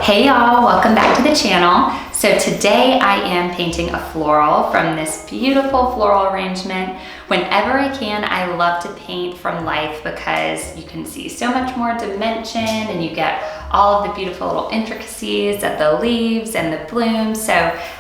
Hey y'all, welcome back to the channel. So today I am painting a floral from this beautiful floral arrangement. Whenever I can, I love to paint from life because you can see so much more dimension and you get all of the beautiful little intricacies of the leaves and the blooms. So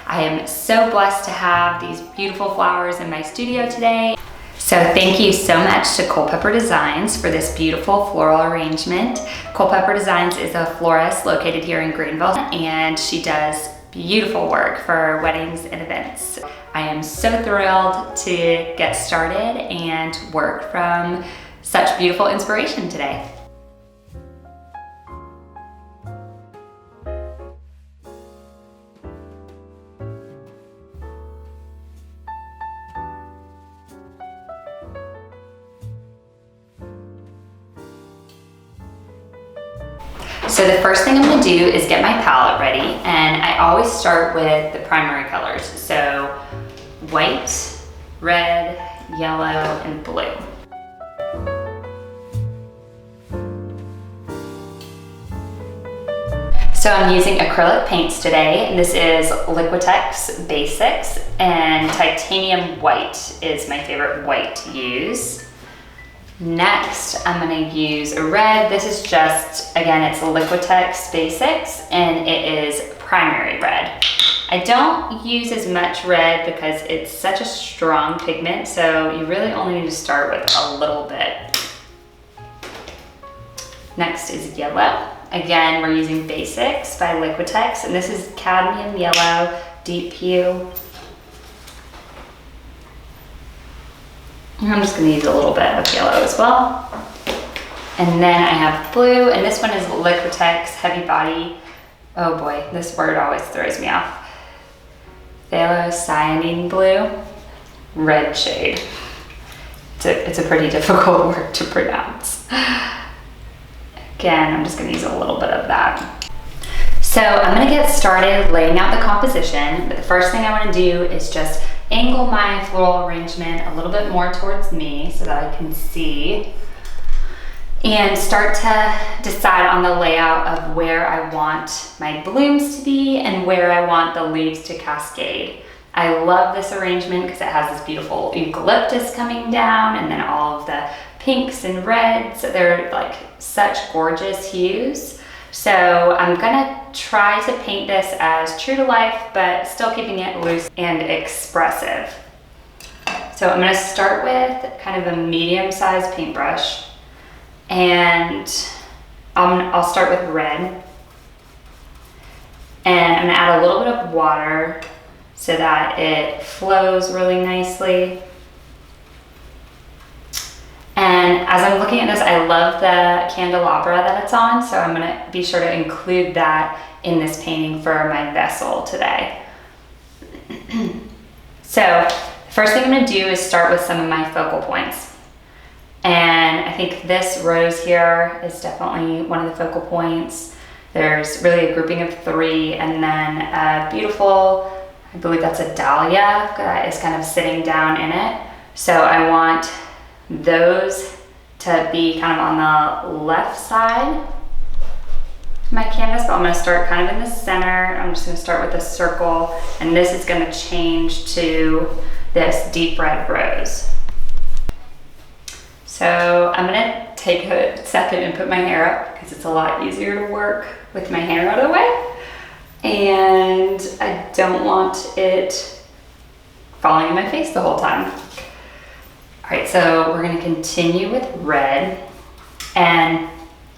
I am so blessed to have these beautiful flowers in my studio today. So thank you so much to Culpepper Designs for this beautiful floral arrangement. Culpepper Designs is a florist located here in Greenville, and she does beautiful work for weddings and events. I am so thrilled to get started and work from such beautiful inspiration today. So the first thing I'm gonna do is get my palette ready, and I always start with the primary colors. So white, red, yellow, and blue. So I'm using acrylic paints today, and this is Liquitex Basics, and titanium white is my favorite white to use. Next, I'm gonna use a red. This is just, again, it's Liquitex Basics, and it is primary red. I don't use as much red because it's such a strong pigment, so you really only need to start with a little bit. Next is yellow. Again, we're using Basics by Liquitex, and this is cadmium yellow, deep hue. I'm just gonna use a little bit of yellow as well. And then I have blue, and this one is Liquitex Heavy Body. Oh boy, this word always throws me off. Phthalocyanine blue, red shade. It's a pretty difficult word to pronounce. Again, I'm just gonna use a little bit of that. So I'm gonna get started laying out the composition, but the first thing I wanna do is just angle my floral arrangement a little bit more towards me so that I can see, and start to decide on the layout of where I want my blooms to be and where I want the leaves to cascade. I love this arrangement because it has this beautiful eucalyptus coming down, and then all of the pinks and reds. They're like such gorgeous hues. So I'm gonna try to paint this as true to life, but still keeping it loose and expressive. So I'm gonna start with kind of a medium-sized paintbrush, and I'll start with red. And I'm gonna add a little bit of water so that it flows really nicely. And as I'm looking at this, I love the candelabra that it's on, so I'm gonna be sure to include that in this painting for my vessel today. So, first thing I'm gonna do is start with some of my focal points. And I think this rose here is definitely one of the focal points. There's really a grouping of 3, and then a beautiful, I believe that's a dahlia that is kind of sitting down in it. So I want those to be kind of on the left side of my canvas, but I'm going to start kind of in the center. I'm just going to start with a circle, and this is going to change to this deep red rose. So I'm going to take a second and put my hair up because it's a lot easier to work with my hair out of the way, and I don't want it falling in my face the whole time. All right, so we're gonna continue with red. And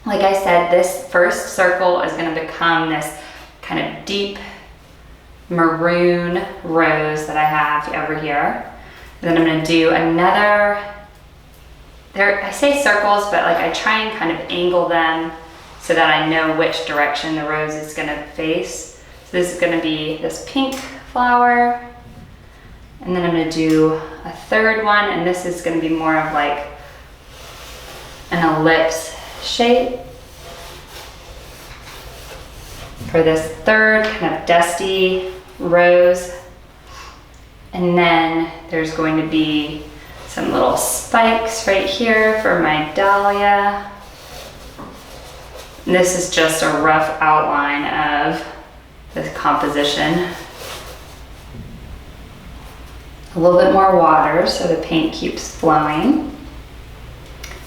like I said, this first circle is gonna become this kind of deep maroon rose that I have over here. And then I'm gonna do another, I say circles, but like I try and kind of angle them so that I know which direction the rose is gonna face. So this is gonna be this pink flower. And then I'm gonna do a third one, and this is gonna be more of like an ellipse shape for this third kind of dusty rose. And then there's going to be some little spikes right here for my dahlia. And this is just a rough outline of the composition. A little bit more water so the paint keeps flowing.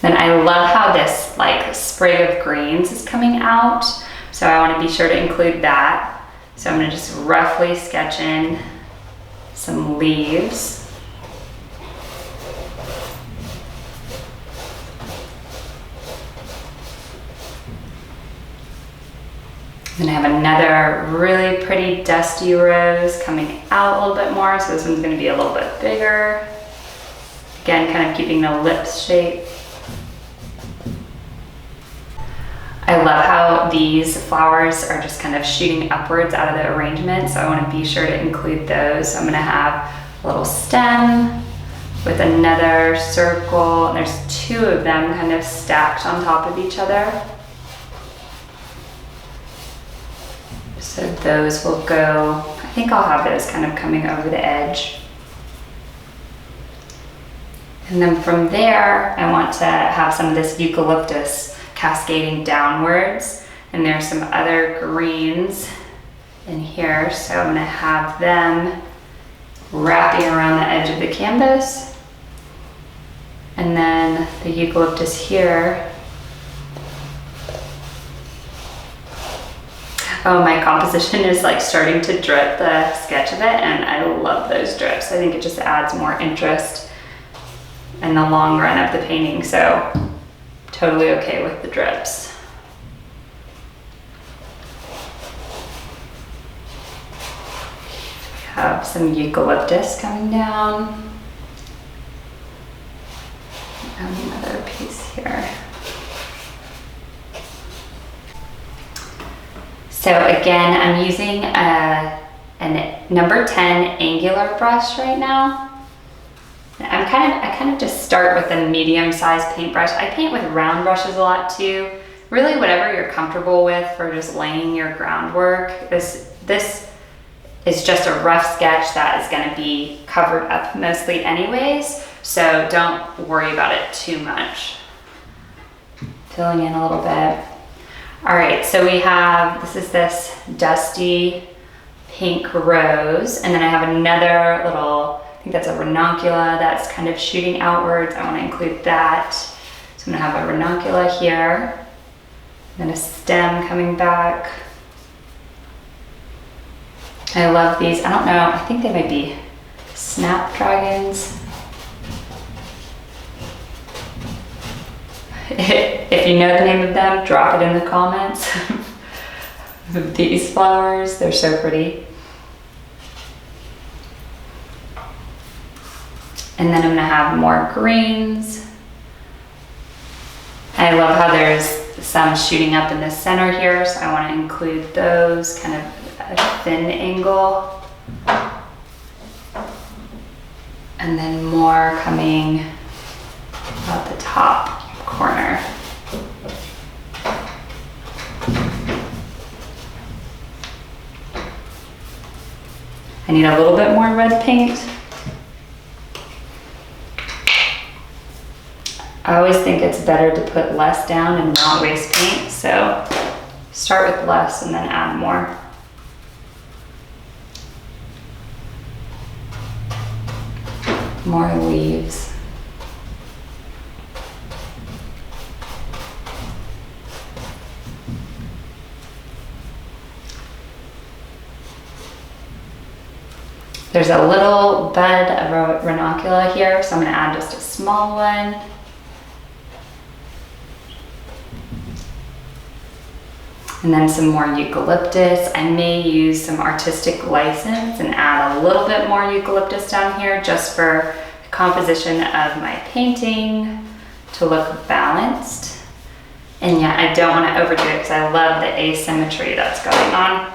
Then I love how this like sprig of greens is coming out. So I want to be sure to include that. So I'm going to just roughly sketch in some leaves. I'm gonna have another really pretty dusty rose coming out a little bit more, so this one's gonna be a little bit bigger. Again, kind of keeping the lips shape. I love how these flowers are just kind of shooting upwards out of the arrangement, so I wanna be sure to include those. So I'm gonna have a little stem with another circle, and there's two of them kind of stacked on top of each other. So those will go, I think I'll have those kind of coming over the edge. And then from there, I want to have some of this eucalyptus cascading downwards. And there's some other greens in here. So I'm gonna have them wrapping around the edge of the canvas. And then the eucalyptus here. Oh, my composition is like starting to drip the sketch of it, and I love those drips. I think it just adds more interest in the long run of the painting, so totally okay with the drips. We have some eucalyptus coming down. And another piece here. So again, I'm using a number 10 angular brush right now. I kind of just start with a medium-sized paintbrush. I paint with round brushes a lot too. Really, whatever you're comfortable with for just laying your groundwork. This is just a rough sketch that is going to be covered up mostly anyways, so don't worry about it too much. Filling in a little bit. All right, so we have, this is this dusty pink rose, and then I have another little, I think that's a ranunculus that's kind of shooting outwards. I want to include that. So I'm gonna have a ranunculus here, then a stem coming back. I love these. I don't know, I think they might be snapdragons. If you know the name of them, drop it in the comments. These flowers, they're so pretty. And then I'm gonna have more greens. I love how there's some shooting up in the center here, so I want to include those kind of at a thin angle. And then more coming at the top corner. I need a little bit more red paint. I always think it's better to put less down and not waste paint, so start with less and then add more. More leaves. There's a little bud of a ranunculus here, so I'm gonna add just a small one. And then some more eucalyptus. I may use some artistic license and add a little bit more eucalyptus down here just for the composition of my painting to look balanced. And yet I don't want to overdo it because I love the asymmetry that's going on.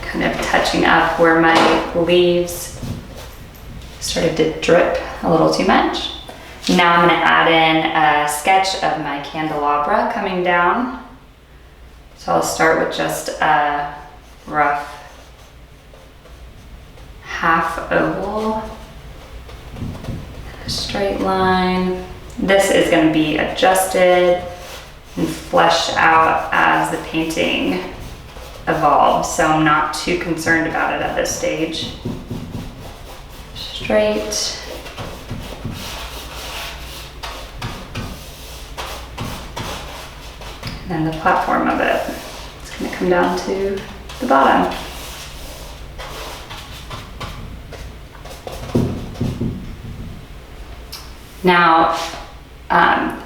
Kind of touching up where my leaves started to drip a little too much. Now I'm going to add in a sketch of my candelabra coming down. So I'll start with just a rough half oval, a straight line, This is going to be adjusted and fleshed out as the painting evolves, so I'm not too concerned about it at this stage. Straight. And then the platform of it. It's going to come down to the bottom. Now,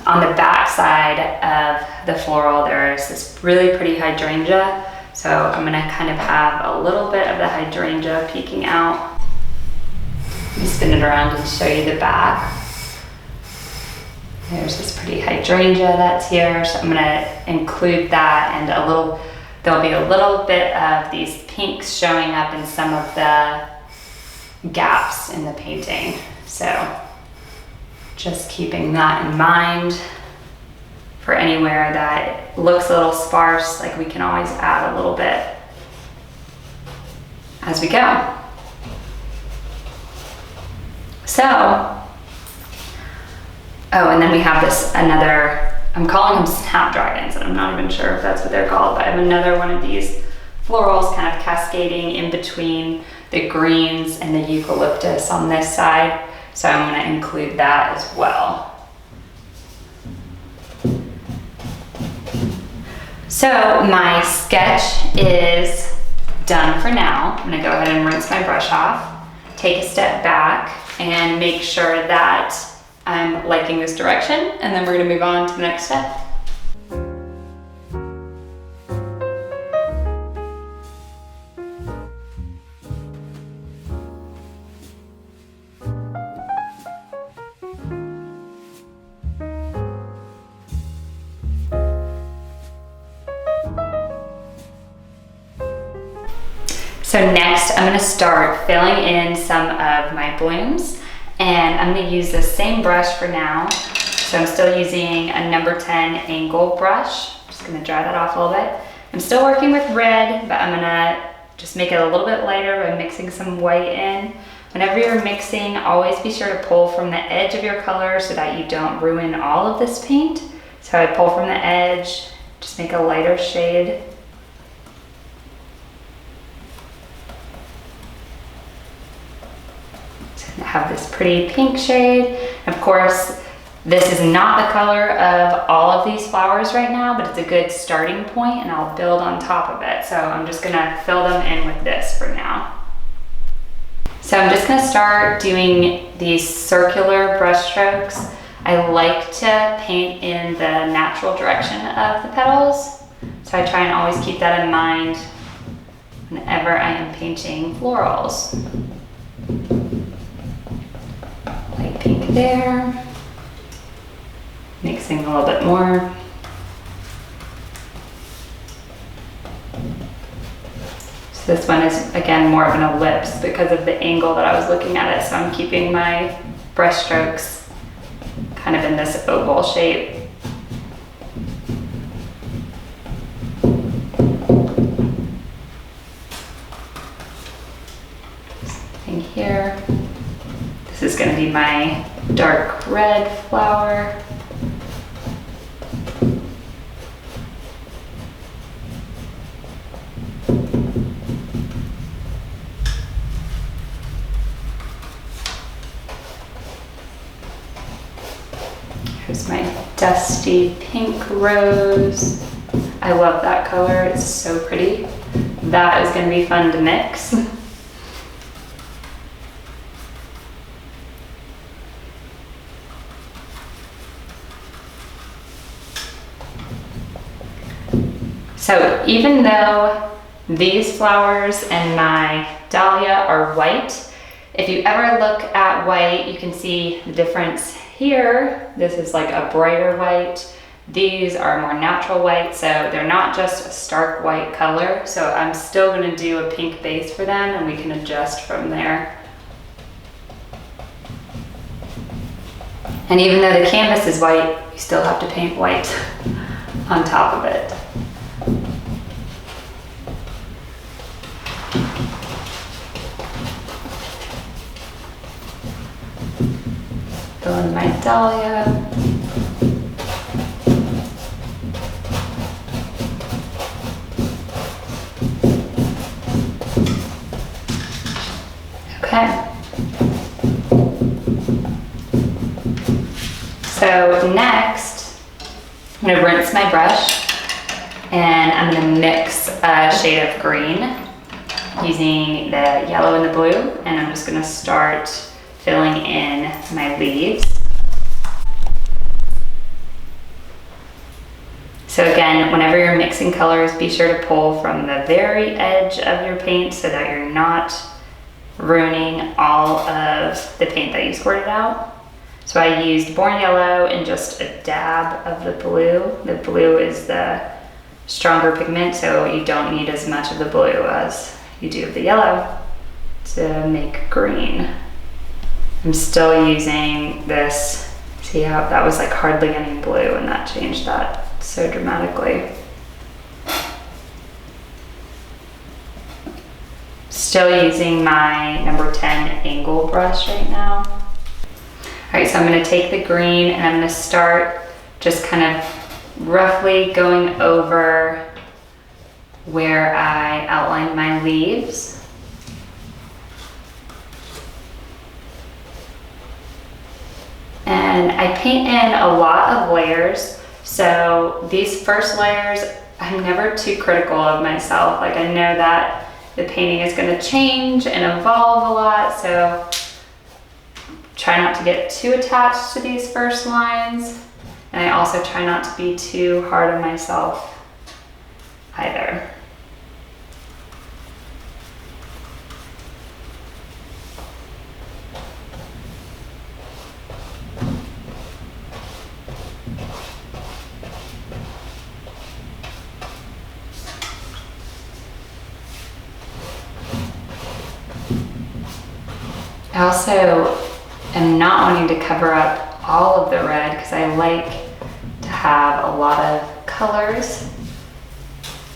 on the back side of the floral, there's this really pretty hydrangea. So I'm gonna kind of have a little bit of the hydrangea peeking out. Let me spin it around and show you the back. There's this pretty hydrangea that's here. So I'm gonna include that, and there'll be a little bit of these pinks showing up in some of the gaps in the painting. So just keeping that in mind. For anywhere that looks a little sparse, like we can always add a little bit as we go. So, and then we have this another, I'm calling them snapdragons, and I'm not even sure if that's what they're called, but I have another one of these florals kind of cascading in between the greens and the eucalyptus on this side. So I'm going to include that as well. So my sketch is done for now. I'm going to go ahead and rinse my brush off, take a step back, and make sure that I'm liking this direction, and then we're going to move on to the next step. So next, I'm gonna start filling in some of my blooms, and I'm gonna use the same brush for now. So I'm still using a number 10 angle brush. I'm just gonna dry that off a little bit. I'm still working with red, but I'm gonna just make it a little bit lighter by mixing some white in. Whenever you're mixing, always be sure to pull from the edge of your color so that you don't ruin all of this paint. So I pull from the edge, just make a lighter shade. Have this pretty pink shade. Of course, this is not the color of all of these flowers right now, but it's a good starting point, and I'll build on top of it. So I'm just gonna fill them in with this for now. So I'm just gonna start doing these circular brush strokes. I like to paint in the natural direction of the petals. So I try and always keep that in mind whenever I am painting florals. Light pink there, mixing a little bit more. So this one is, again, more of an ellipse because of the angle that I was looking at it. So I'm keeping my brush strokes kind of in this oval shape. Same here. This is going to be my dark red flower. Here's my dusty pink rose. I love that color, it's so pretty. That is going to be fun to mix. So even though these flowers and my dahlia are white, if you ever look at white, you can see the difference here. This is like a brighter white. These are more natural white, so they're not just a stark white color. So I'm still gonna do a pink base for them, and we can adjust from there. And even though the canvas is white, you still have to paint white on top of it. Fill in my dahlia. So next, I'm gonna rinse my brush and I'm gonna mix a shade of green using the yellow and the blue, and I'm just gonna start filling in my leaves. So again, whenever you're mixing colors, be sure to pull from the very edge of your paint so that you're not ruining all of the paint that you squirted out. So I used Born Yellow and just a dab of the blue. The blue is the stronger pigment, so you don't need as much of the blue as you do of the yellow to make green. I'm still using this. See how that was like hardly any blue, and that changed that so dramatically. Still using my number 10 angle brush right now. All right, so I'm gonna take the green and I'm gonna start just kind of roughly going over where I outlined my leaves. And I paint in a lot of layers. So these first layers, I'm never too critical of myself. Like, I know that the painting is gonna change and evolve a lot, so try not to get too attached to these first lines. And I also try not to be too hard on myself either. I also am not wanting to cover up all of the red because I like to have a lot of colors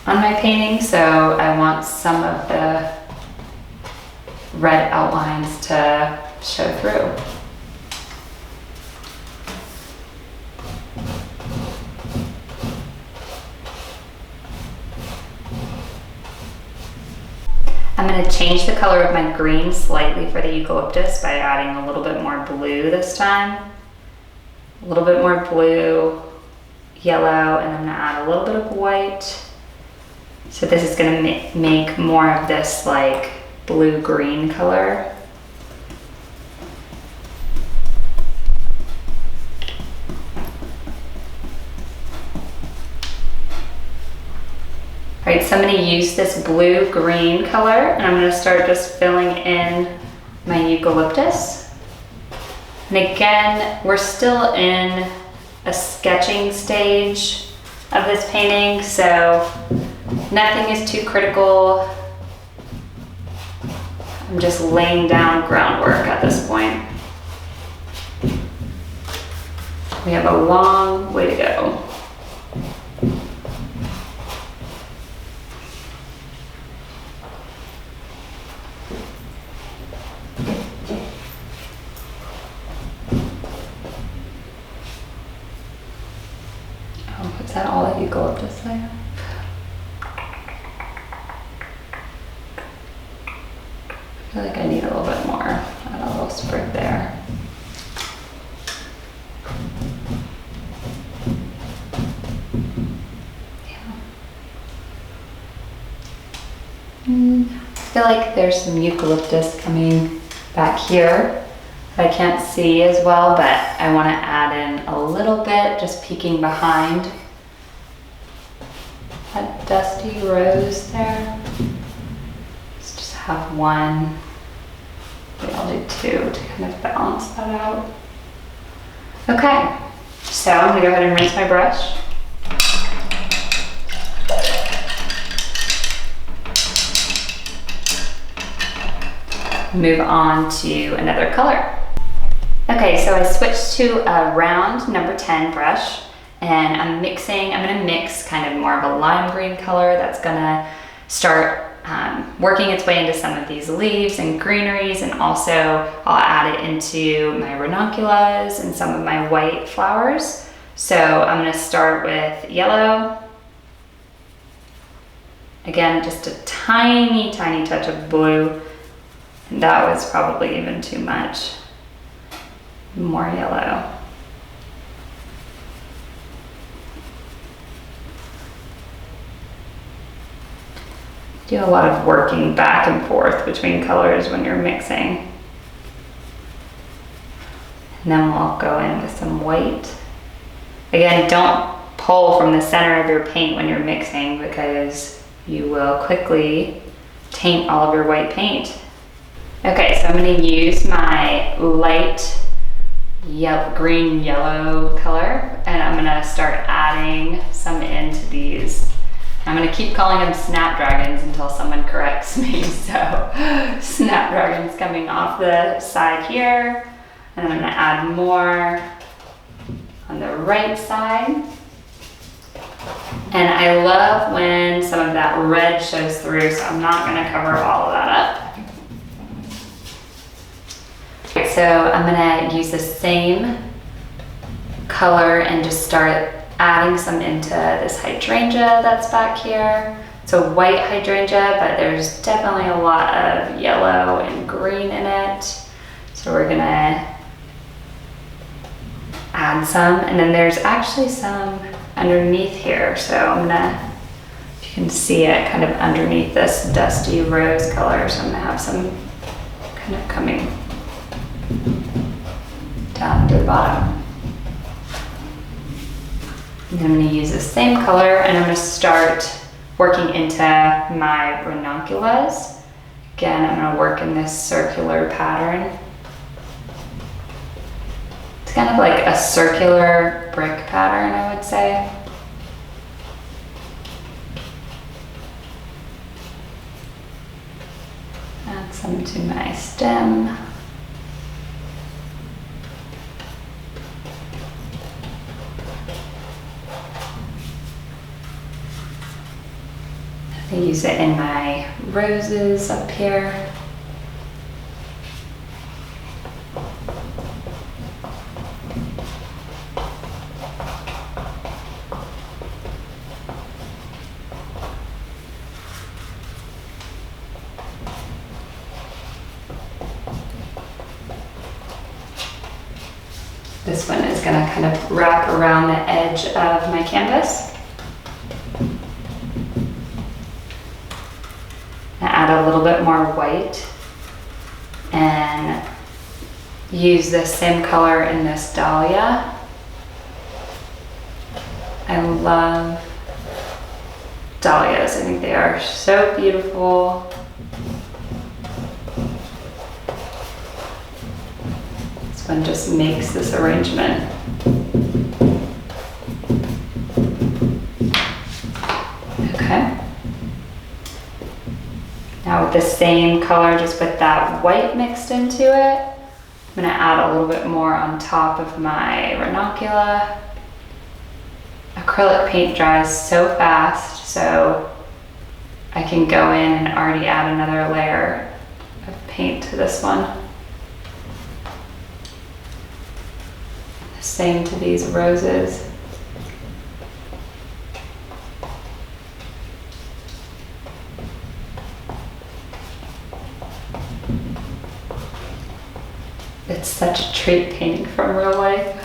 on my painting, so I want some of the red outlines to show through. I'm going to change the color of my green slightly for the eucalyptus by adding a little bit more blue this time. A little bit more blue, yellow, and I'm going to add a little bit of white. So this is going to make more of this like blue-green color. All right, so I'm gonna use this blue-green color and I'm gonna start just filling in my eucalyptus. And again, we're still in a sketching stage of this painting, so nothing is too critical. I'm just laying down groundwork at this point. We have a long way to go. Is that all that eucalyptus I have? I feel like I need a little bit more. Add a little sprig there. Yeah. I feel like there's some eucalyptus coming back here. I can't see as well, but I want to add in a little bit, just peeking behind that dusty rose there. Let's just have one. Maybe I'll do two to kind of balance that out. Okay, so I'm gonna go ahead and rinse my brush. Move on to another color. Okay, so I switched to a round number 10 brush and I'm gonna mix kind of more of a lime green color that's gonna start working its way into some of these leaves and greeneries, and also I'll add it into my ranunculus and some of my white flowers. So I'm gonna start with yellow. Again, just a tiny, tiny touch of blue. And that was probably even too much. More yellow. Do a lot of working back and forth between colors when you're mixing. And then we'll go in with some white. Again, don't pull from the center of your paint when you're mixing because you will quickly taint all of your white paint. Okay, so I'm going to use my light green yellow color, and I'm going to start adding some into these. I'm going to keep calling them snapdragons until someone corrects me. So snapdragons coming off the side here, and then I'm going to add more on the right side. And I love when some of that red shows through, so I'm not going to cover all of that up. So I'm going to use the same color and just start adding some into this hydrangea that's back here. It's a white hydrangea, but there's definitely a lot of yellow and green in it. So we're going to add some, and then there's actually some underneath here. So I'm gonna, if you can see it, kind of underneath this dusty rose color. So I'm gonna have some kind of coming down to the bottom. And then I'm gonna use the same color, and I'm gonna start working into my ranunculus. Again, I'm gonna work in this circular pattern. Kind of like a circular brick pattern, I would say. Add some to my stem. I use it in my roses up here. This one is going to kind of wrap around the edge of my canvas. I add a little bit more white and use the same color in this dahlia. I love dahlias. I think they are so beautiful. One just makes this arrangement. Okay. Now with the same color, just with that white mixed into it, I'm gonna add a little bit more on top of my ranuncula. Acrylic paint dries so fast, so I can go in and already add another layer of paint to this one. Same to these roses. It's such a treat painting from real life.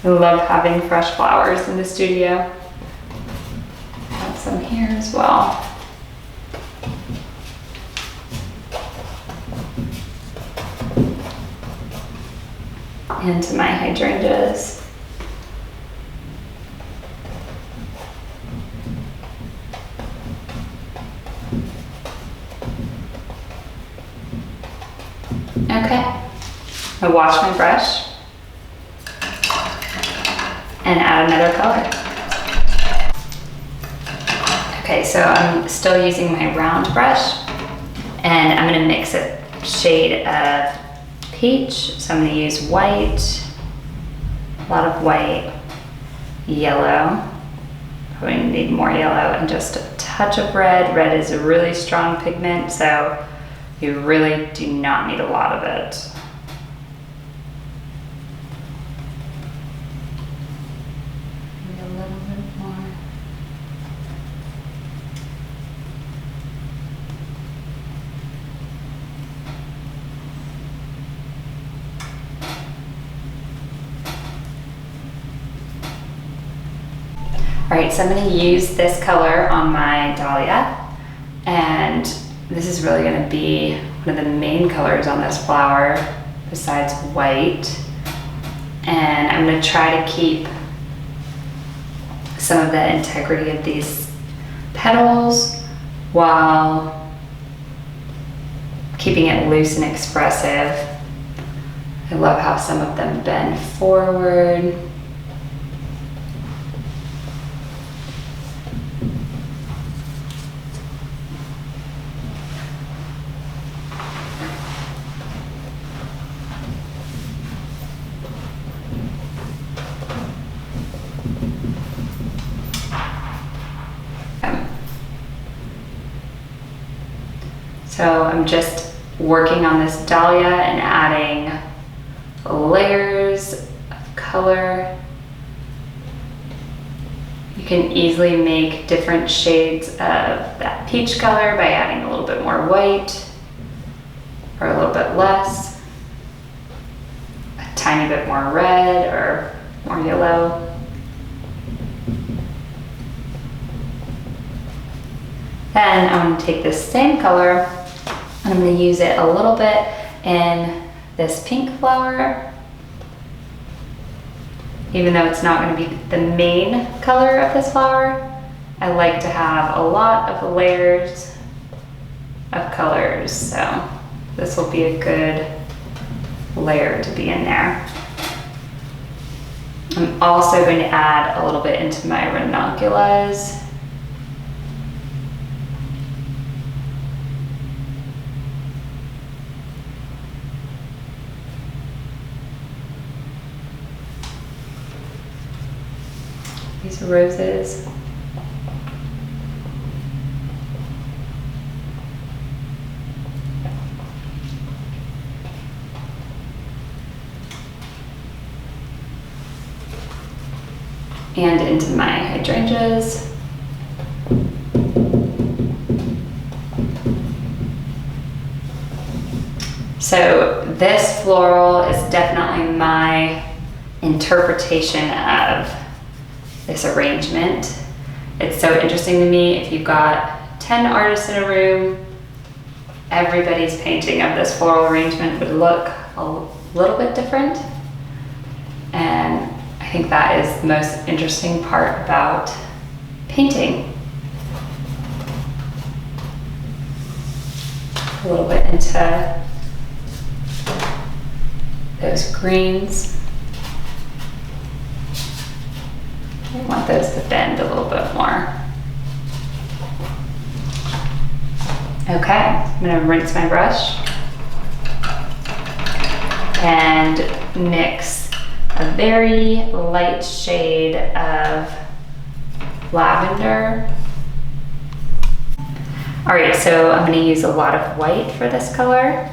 I love having fresh flowers in the studio. Add some here as well. Into my hydrangeas. Okay, I wash my brush and add another color. Okay, so I'm still using my round brush, and I'm gonna mix a shade of peach. So I'm going to use white, a lot of white, yellow, probably need more yellow, and just a touch of red. Red is a really strong pigment, so you really do not need a lot of it. Maybe a little bit more. All right, so I'm going to use this color on my dahlia, And this is really going to be one of the main colors on this flower besides white. And I'm going to try to keep some of the integrity of these petals while keeping it loose and expressive. I love how some of them bend forward. So I'm just working on this dahlia and adding layers of color. You can easily make different shades of that peach color by adding a little bit more white or a little bit less, a tiny bit more red or more yellow. Then I'm going to take this same color and I'm going to use it a little bit in this pink flower. Even though it's not going to be the main color of this flower, I like to have a lot of layers of colors. So this will be a good layer to be in there. I'm also going to add a little bit into my ranunculus. These roses. And into my hydrangeas. So this floral is definitely my interpretation of this arrangement. It's so interesting to me. If you've got 10 artists in a room, everybody's painting of this floral arrangement would look a little bit different. And I think that is the most interesting part about painting. A little bit into those greens. I want those to bend a little bit more. Okay, I'm gonna rinse my brush and mix a very light shade of lavender. All right, so I'm gonna use a lot of white for this color.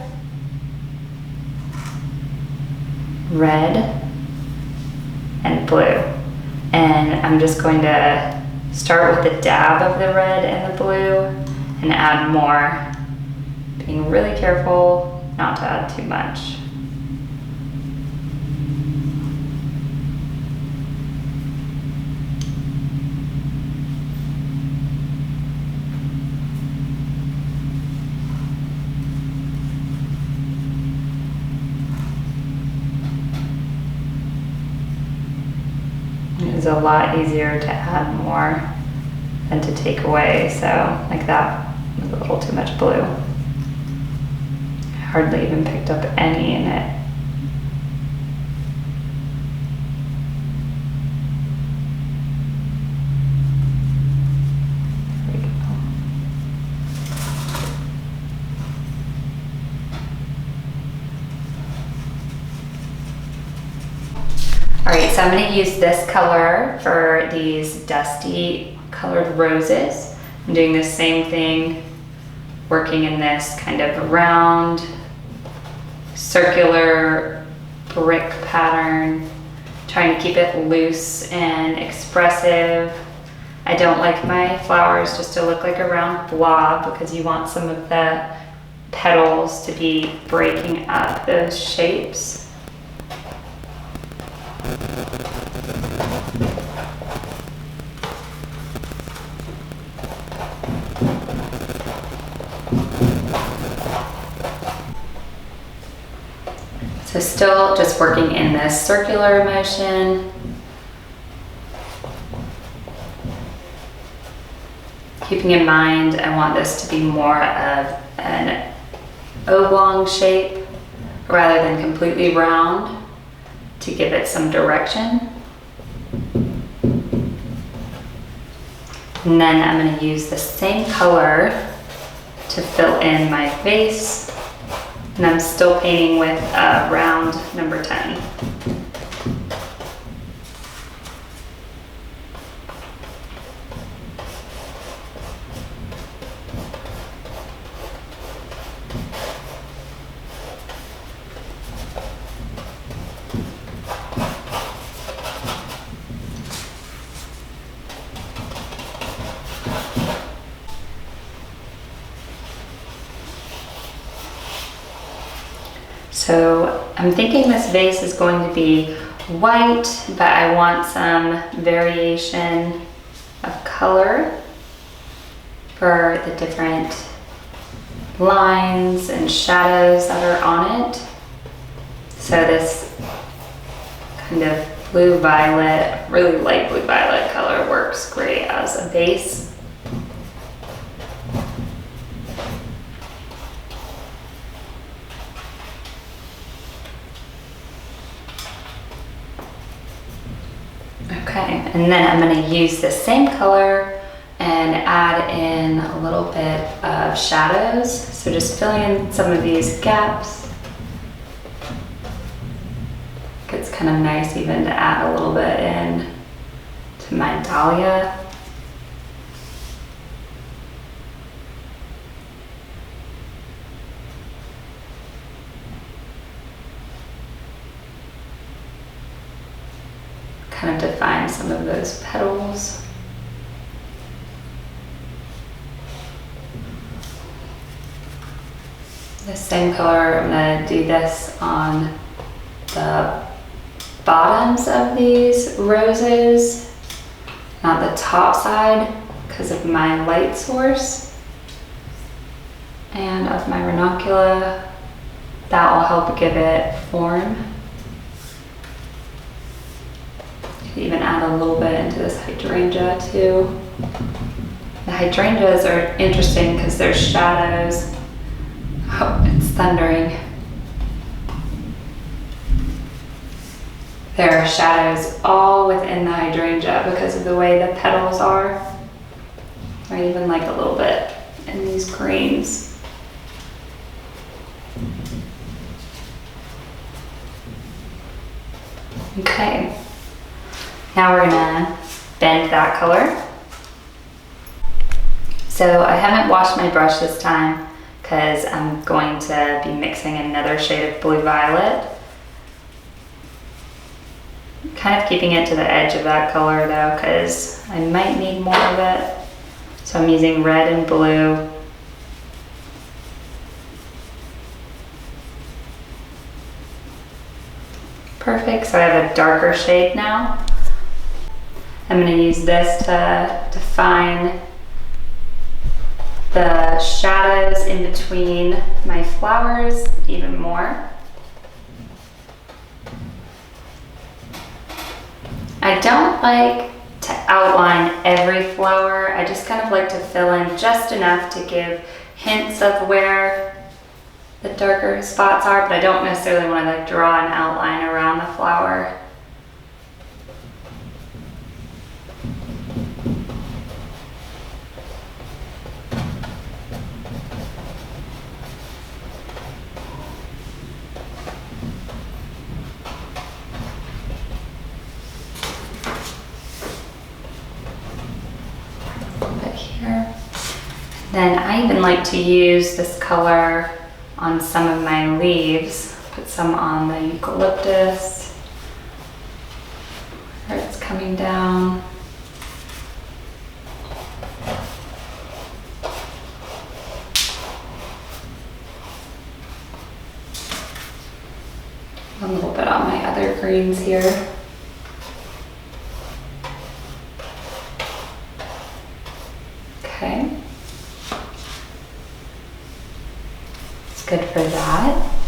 Red and blue. And I'm just going to start with a dab of the red and the blue and add more, being really careful not to add too much. It's a lot easier to add more than to take away, so like that was a little too much blue. I hardly even picked up any in it. There we go. All right, so I'm going to use this color for these dusty colored roses. I'm doing the same thing, working in this kind of round, circular brick pattern, trying to keep it loose and expressive. I don't like my flowers just to look like a round blob because you want some of the petals to be breaking up those shapes. So still just working in this circular motion. Keeping in mind, I want this to be more of an oblong shape rather than completely round to give it some direction. And then I'm going to use the same color to fill in my face. And I'm still painting with round number 10. So I'm thinking this vase is going to be white, but I want some variation of color for the different lines and shadows that are on it. So this kind of blue violet, really light blue violet color works great as a base. Okay, and then I'm going to use the same color and add in a little bit of shadows. So just filling in some of these gaps. It's kind of nice even to add a little bit in to my dahlia. Kind of define some of those petals. The same color, I'm going to do this on the bottoms of these roses, not the top side because of my light source and of my ranunculus. That will help give it form. Even add a little bit into this hydrangea too. The hydrangeas are interesting because there's shadows. Oh, it's thundering. There are shadows all within the hydrangea because of the way the petals are. I even like a little bit in these greens. Okay. Now we're gonna bend that color. So I haven't washed my brush this time because I'm going to be mixing another shade of blue violet. Kind of keeping it to the edge of that color though, because I might need more of it. So I'm using red and blue. Perfect, so I have a darker shade now. I'm going to use this to define the shadows in between my flowers even more. I don't like to outline every flower. I just kind of like to fill in just enough to give hints of where the darker spots are, but I don't necessarily want to like draw an outline around the flower. Then I even like to use this color on some of my leaves. Put some on the eucalyptus where it's coming down. A little bit on my other greens here. Okay. Good for that.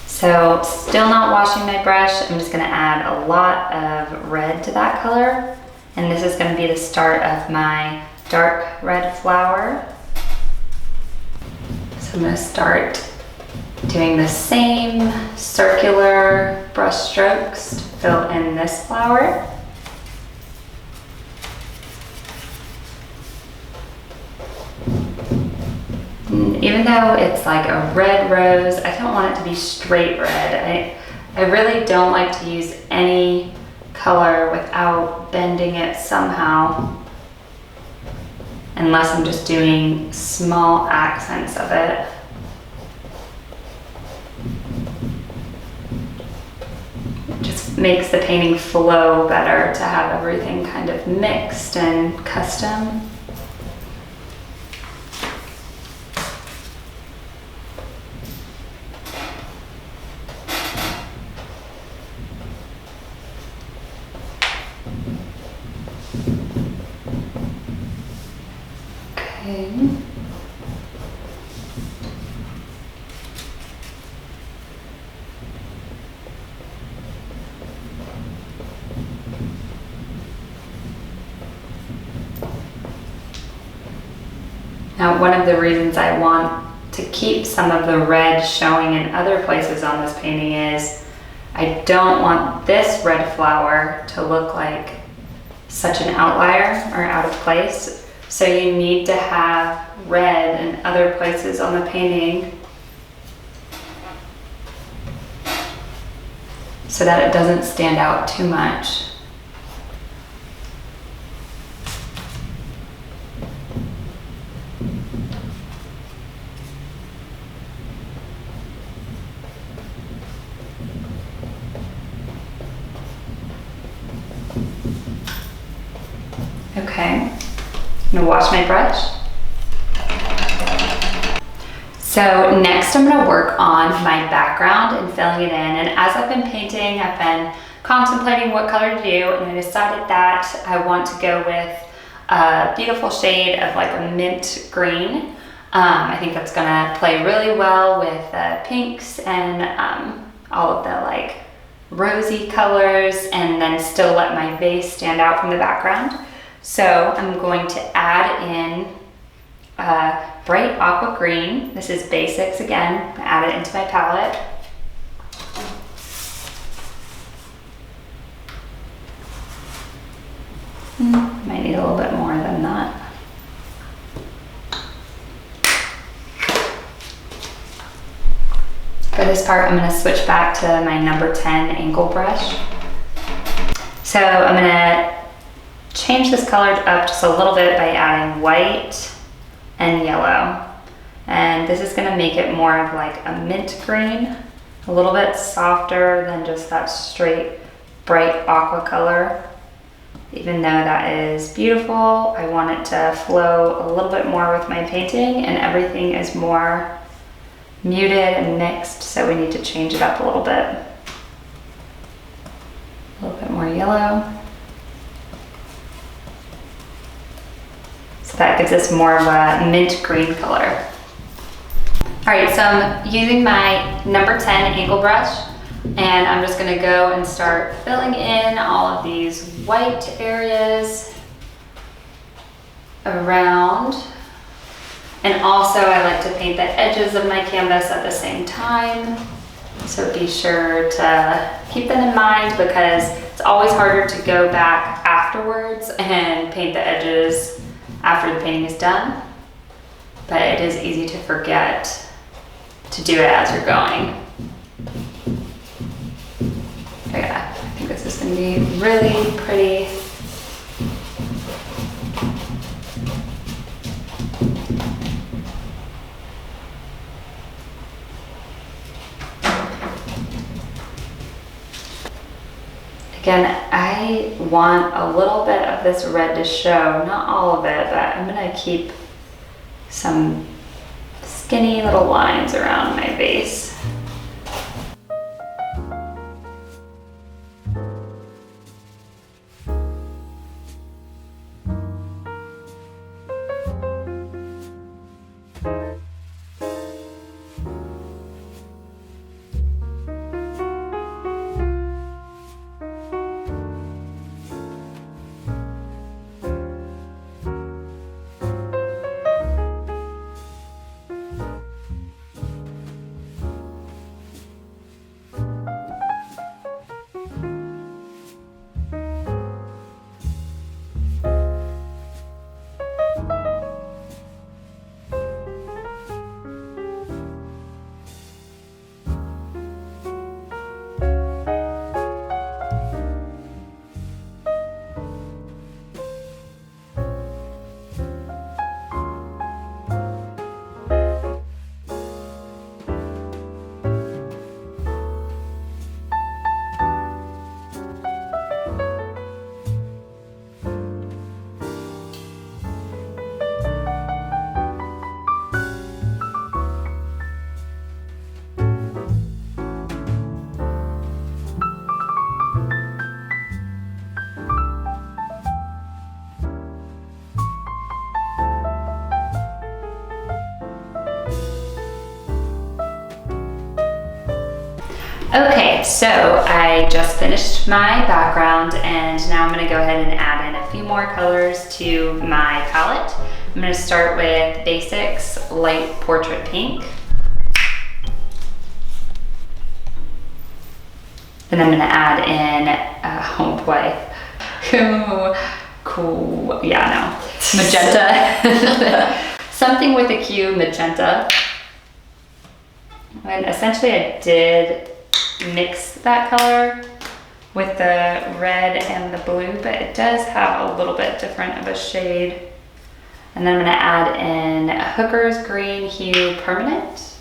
So So still not washing my brush, I'm just gonna add a lot of red to that color. And this is gonna be the start of my dark red flower. So I'm gonna start doing the same circular brush strokes to fill in this flower. And even though it's like a red rose, I don't want it to be straight red. I really don't like to use any color without bending it somehow, unless I'm just doing small accents of it. It just makes the painting flow better to have everything kind of mixed and custom. Now, one of the reasons I want to keep some of the red showing in other places on this painting is I don't want this red flower to look like such an outlier or out of place. So you need to have red in other places on the painting so that it doesn't stand out too much. Okay, I'm gonna wash my brush. So next I'm gonna work on my background and filling it in. And as I've been painting, I've been contemplating what color to do, and I decided that I want to go with a beautiful shade of like a mint green. I think that's gonna play really well with pinks and all of the like rosy colors, and then still let my vase stand out from the background. So I'm going to add in bright aqua green. This is basics again. Add it into my palette. Might need a little bit more than that. For this part, I'm going to switch back to my number 10 angle brush. So I'm going to change this color up just a little bit by adding white and yellow. And this is going to make it more of like a mint green, a little bit softer than just that straight bright aqua color. Even though that is beautiful, I want it to flow a little bit more with my painting, and everything is more muted and mixed, so we need to change it up a little bit. A little bit more yellow. So that gives us more of a mint green color. All right, so I'm using my number 10 angle brush, and I'm just gonna go and start filling in all of these white areas around. And also I like to paint the edges of my canvas at the same time. So be sure to keep that in mind, because it's always harder to go back afterwards and paint the edges after the painting is done. But it is easy to forget to do it as you're going. Yeah, I think this is gonna be really pretty. Again, I want a little bit of this red to show, not all of it, but I'm gonna keep some skinny little lines around my base. Okay, so I just finished my background and now I'm gonna go ahead and add in a few more colors to my palette. I'm gonna start with Basics Light Portrait Pink. Then I'm gonna add in, oh boy, cool, yeah, no, magenta. Something with a Q, magenta. And essentially I did mix that color with the red and the blue, but it does have a little bit different of a shade. And then I'm gonna add in a Hooker's Green Hue Permanent.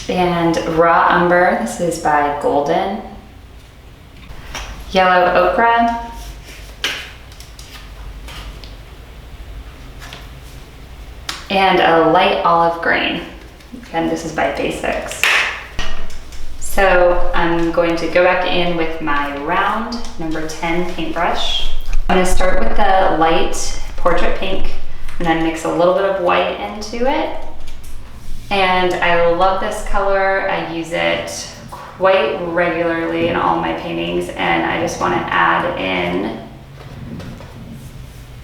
And Raw Umber, this is by Golden. Yellow Ochre. And a light olive green. Again, this is by Basics. So I'm going to go back in with my round number 10 paintbrush. I'm gonna start with the light portrait pink and then mix a little bit of white into it. And I love this color. I use it quite regularly in all my paintings, and I just wanna add in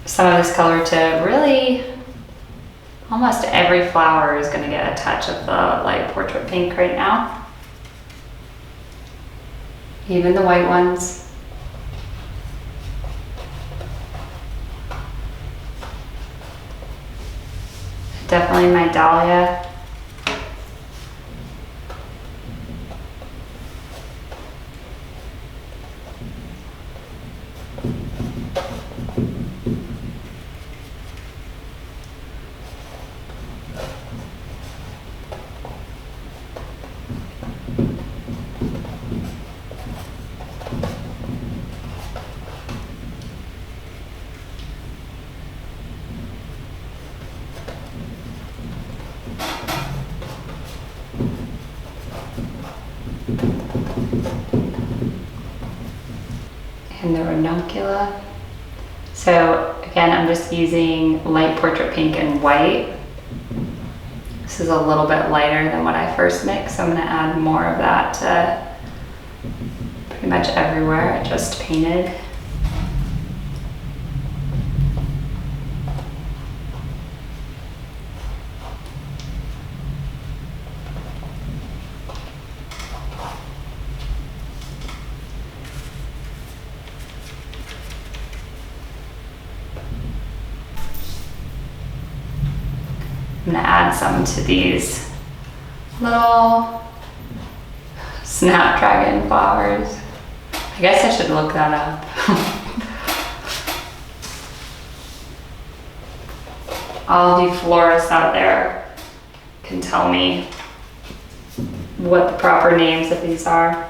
some of this color to really, almost every flower is gonna get a touch of the light portrait pink right now. Even the white ones. Definitely my dahlia. And the ranunculus. So again, I'm just using light portrait pink and white. This is a little bit lighter than what I first mixed, so I'm gonna add more of that to pretty much everywhere I just painted. I'm gonna add some to these little snapdragon flowers. I guess I should look that up. All of you florists out there can tell me what the proper names of these are.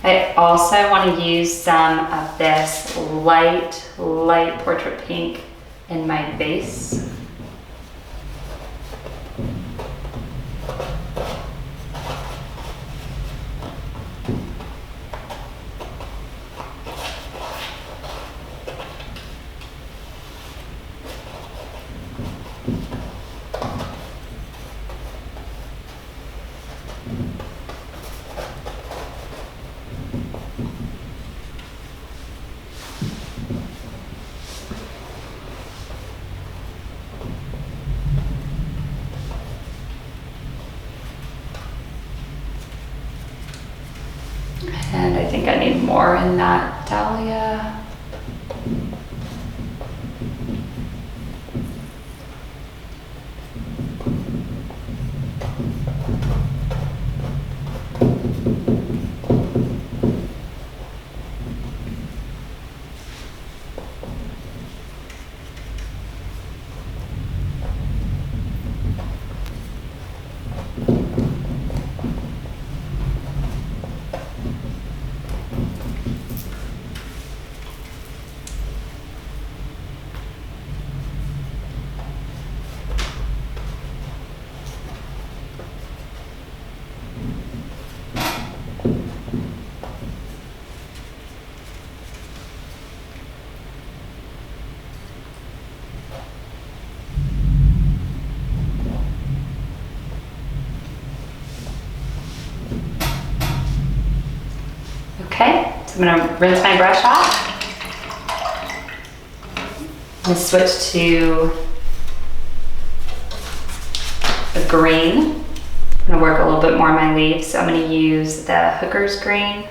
I also want to use some of this light portrait pink in my base. And I think I need more in that dahlia. So I'm gonna rinse my brush off. I'm gonna switch to the green. I'm gonna work a little bit more on my leaves, so I'm gonna use the hooker's green.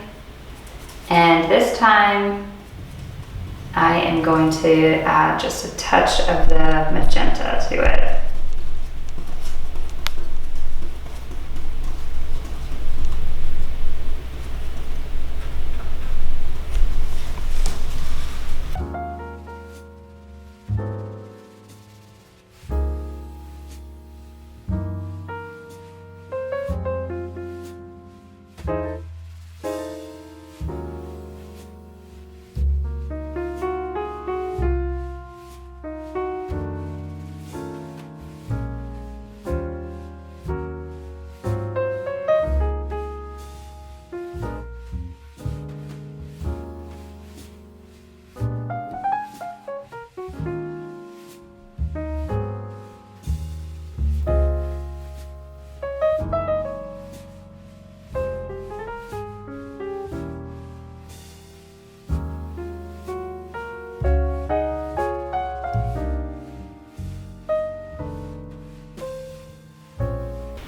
And this time, I am going to add just a touch of the magenta to it.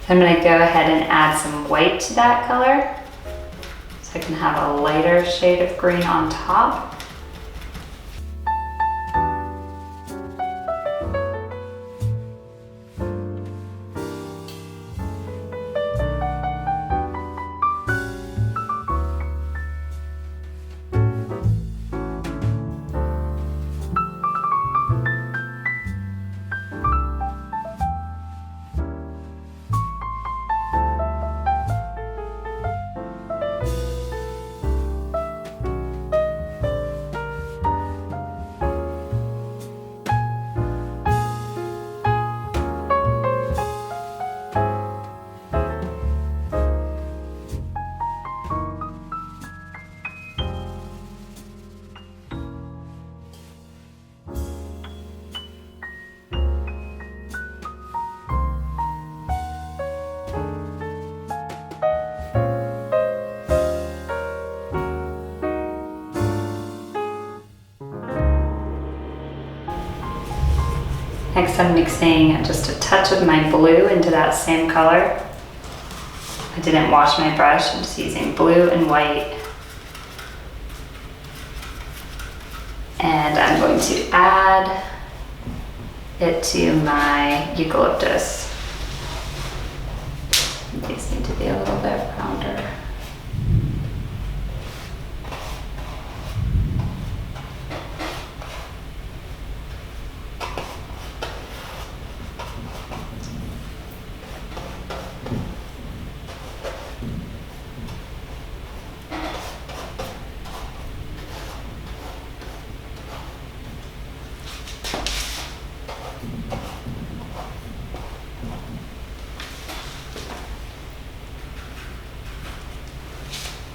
I'm going to go ahead and add some white to that color so I can have a lighter shade of green on top. Next I'm mixing just a touch of my blue into that same color. I didn't wash my brush, I'm just using blue and white. And I'm going to add it to my eucalyptus. These need to be a little bit rounder.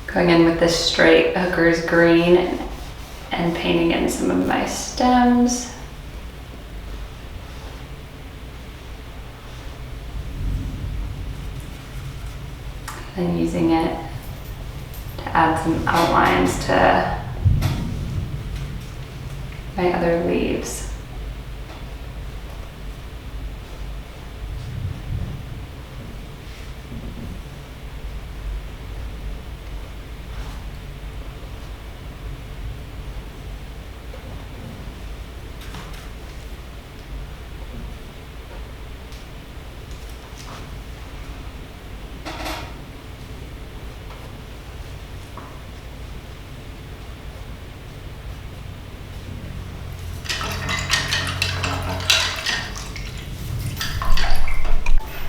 Going in with this straight hooker's green and painting in some of my stems. And using it to add some outlines to my other leaves.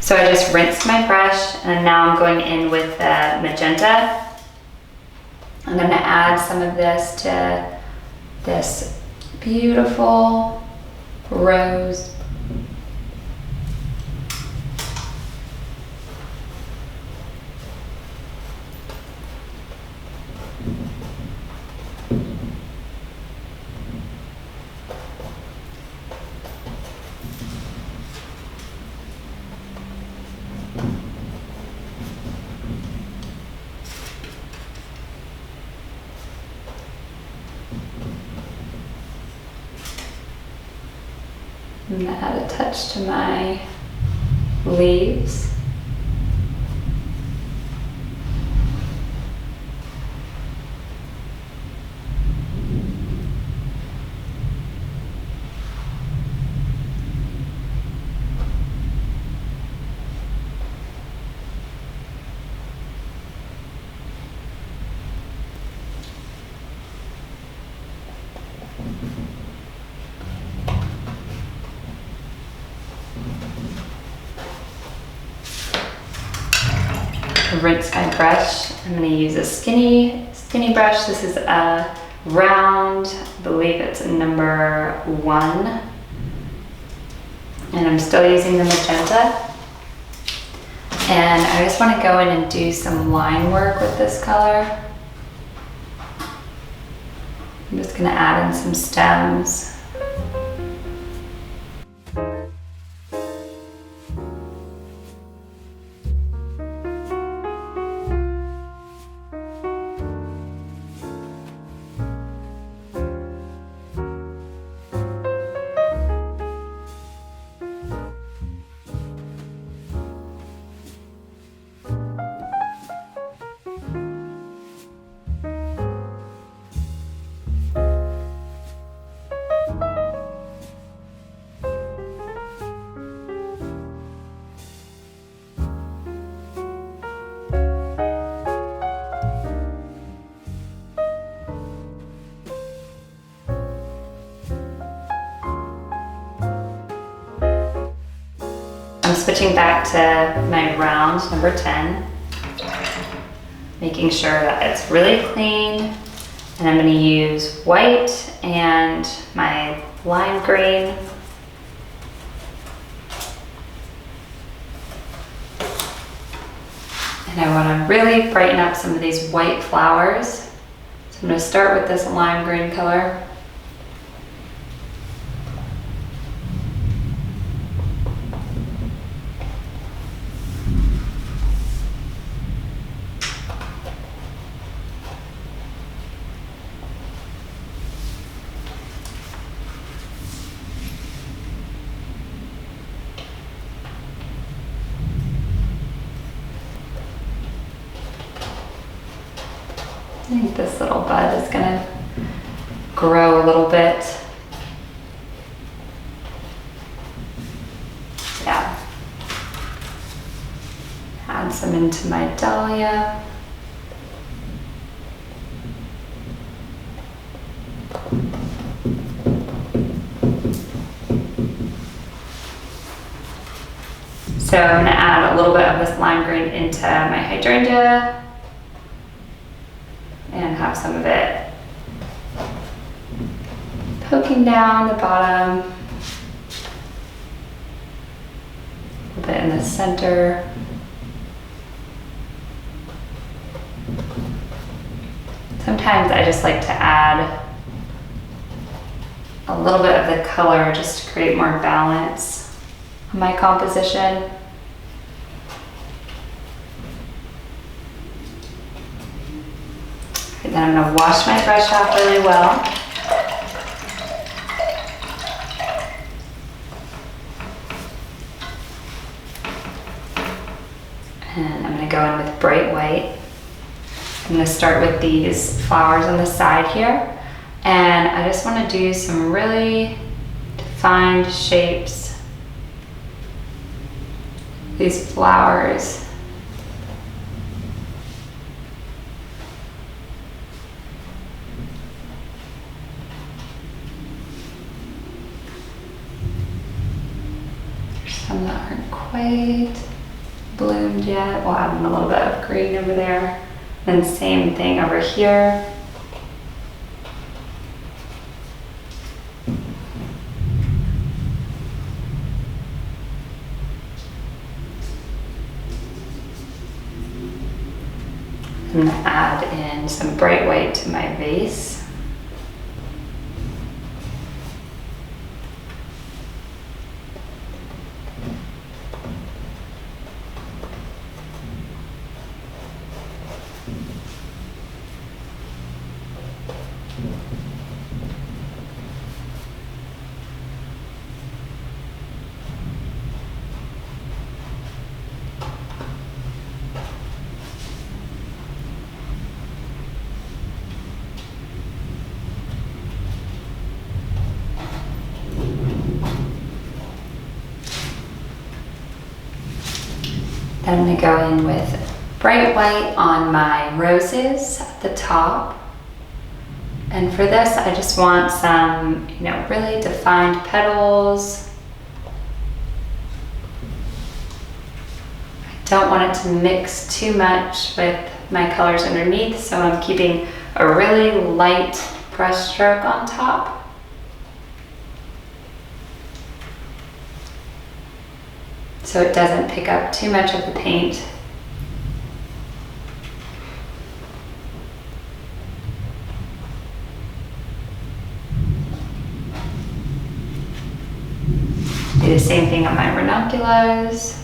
So I just rinsed my brush and now I'm going in with the magenta. I'm going to add some of this to this beautiful rose. I'm gonna add a touch to my leaves. Rinse my brush. I'm going to use a skinny brush. This is a round, I believe it's a number 1. And I'm still using the magenta. And I just want to go in and do some line work with this color. I'm just going to add in some stems. I'm switching back to my round number 10, making sure that it's really clean. And I'm going to use white and my lime green. And I want to really brighten up some of these white flowers. So I'm going to start with this lime green color. I think this little bud is going to grow a little bit. Yeah. Add some into my dahlia. So I'm going to add a little bit of this lime green into my hydrangea. And have some of it poking down the bottom, a little bit in the center. Sometimes I just like to add a little bit of the color just to create more balance on my composition. And then I'm going to wash my brush off really well. And I'm going to go in with bright white. I'm going to start with these flowers on the side here. And I just want to do some really defined shapes. These flowers. Some that aren't quite bloomed yet. We'll add in a little bit of green over there. Then same thing over here. I'm going to add in some bright white to my vase. Then I'm gonna go in with bright white on my roses at the top. And for this, I just want some, really defined petals. I don't want it to mix too much with my colors underneath, so I'm keeping a really light brush stroke on top. So it doesn't pick up too much of the paint. Do the same thing on my ranunculus.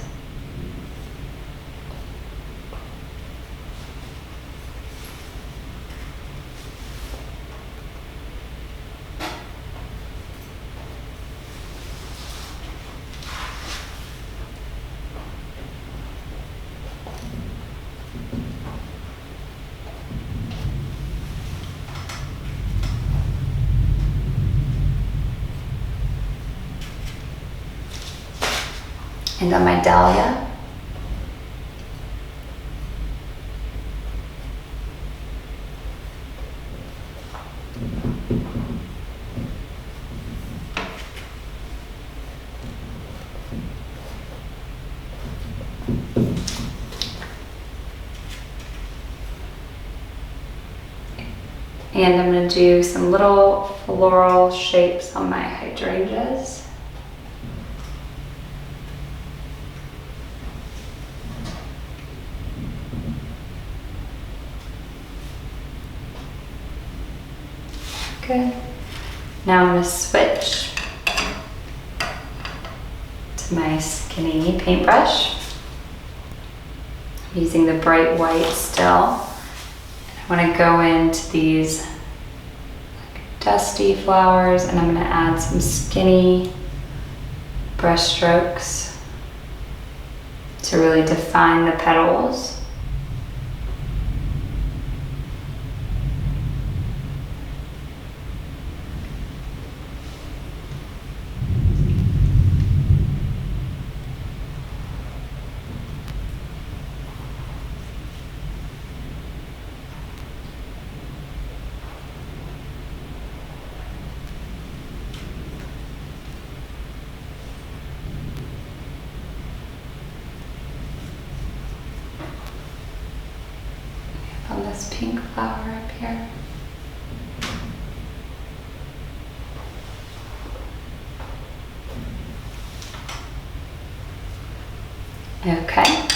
And on my dahlia. And I'm going to do some little floral shapes on my hydrangeas. Good. Now I'm going to switch to my skinny paintbrush. I'm using the bright white still. I want to go into these dusty flowers, and I'm going to add some skinny brush strokes to really define the petals. On this pink flower up here. Okay.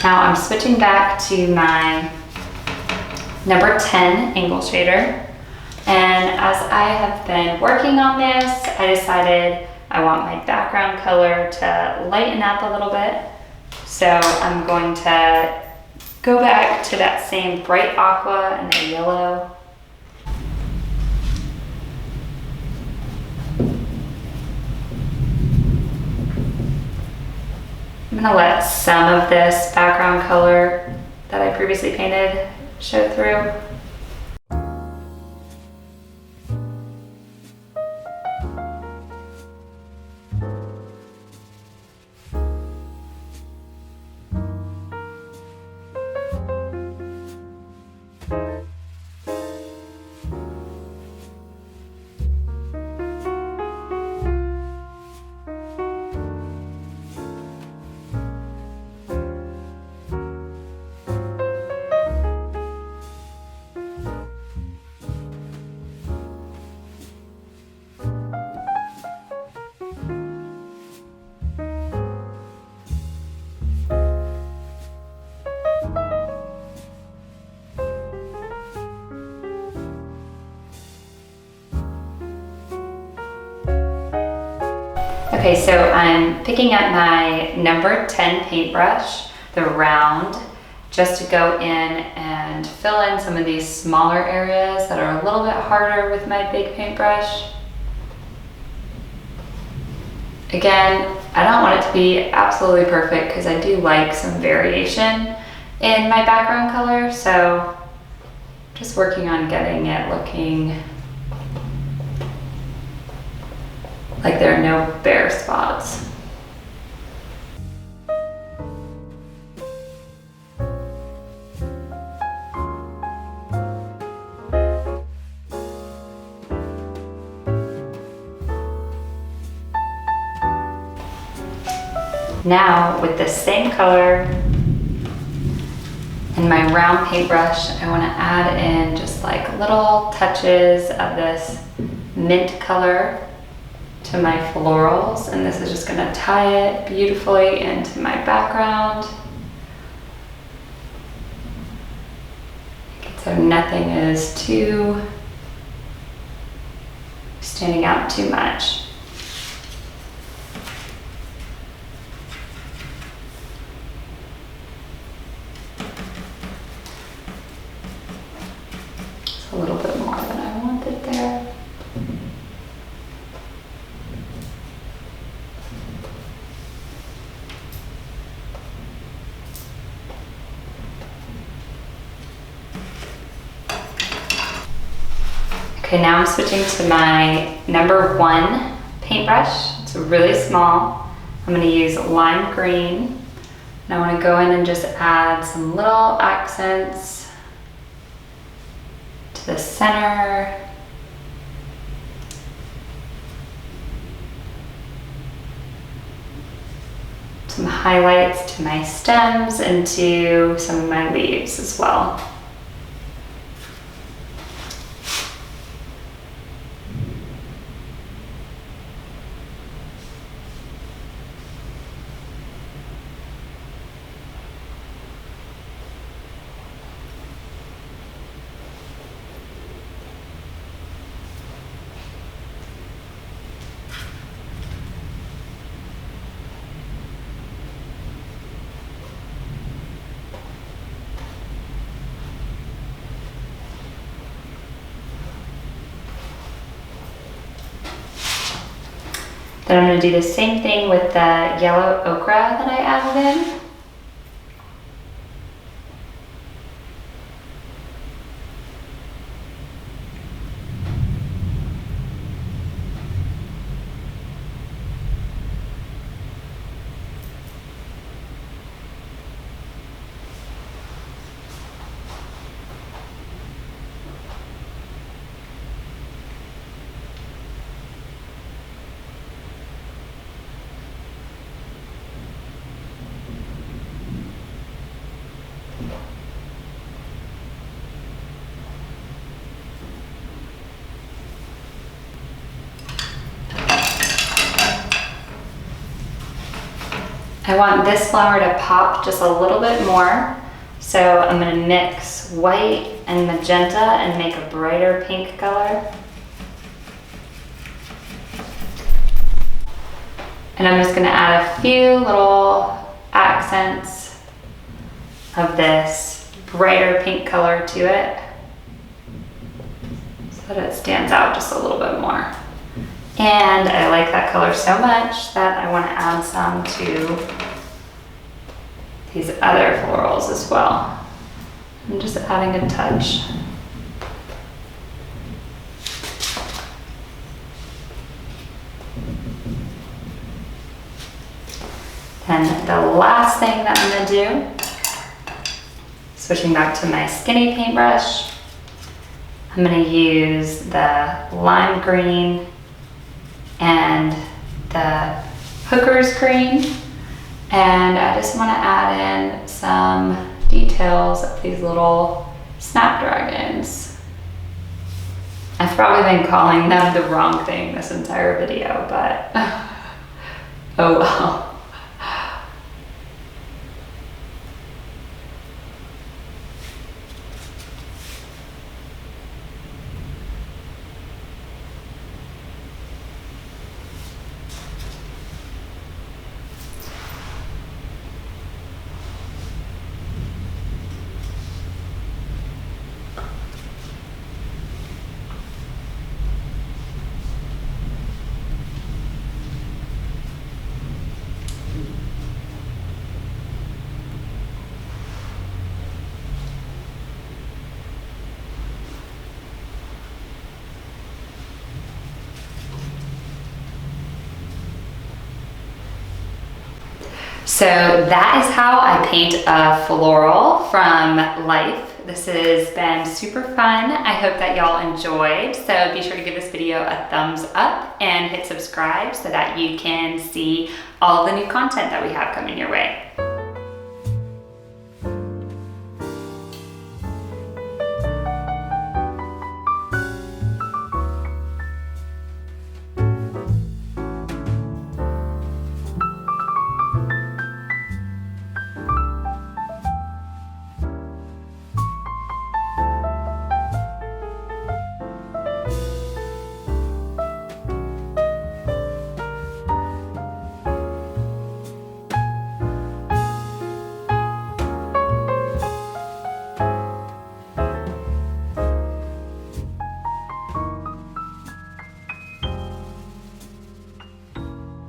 Now I'm switching back to my number 10 angle shader. And as I have been working on this, I decided I want my background color to lighten up a little bit. So I'm going to go back to that same bright aqua and the yellow. I'm going to let some of this background color that I previously painted show through. Okay, so I'm picking up my number 10 paintbrush, the round, just to go in and fill in some of these smaller areas that are a little bit harder with my big paintbrush. Again, I don't want it to be absolutely perfect because I do like some variation in my background color, so just working on getting it looking like there are no bare spots. Now with the same color and my round paintbrush, I want to add in just like little touches of this mint color to my florals, and this is just going to tie it beautifully into my background so nothing is too standing out too much. A little bit more than I wanted there. Okay, now I'm switching to my number 1 paintbrush. It's really small. I'm going to use lime green. And I want to go in and just add some little accents to the center. Some highlights to my stems and to some of my leaves as well. Then I'm going to do the same thing with the yellow ochre that I added in. I want this flower to pop just a little bit more, so I'm going to mix white and magenta and make a brighter pink color. And I'm just going to add a few little accents of this brighter pink color to it so that it stands out just a little bit more. And I like that color so much that I want to add some to these other florals as well. I'm just adding a touch. And the last thing that I'm going to do, switching back to my skinny paintbrush, I'm going to use the lime green and the hooker's green, and I just want to add in some details of these little snapdragons. I've probably been calling them the wrong thing this entire video, but oh well. So that is how I paint a floral from life. This has been super fun. I hope that y'all enjoyed. So be sure to give this video a thumbs up and hit subscribe so that you can see all the new content that we have coming your way.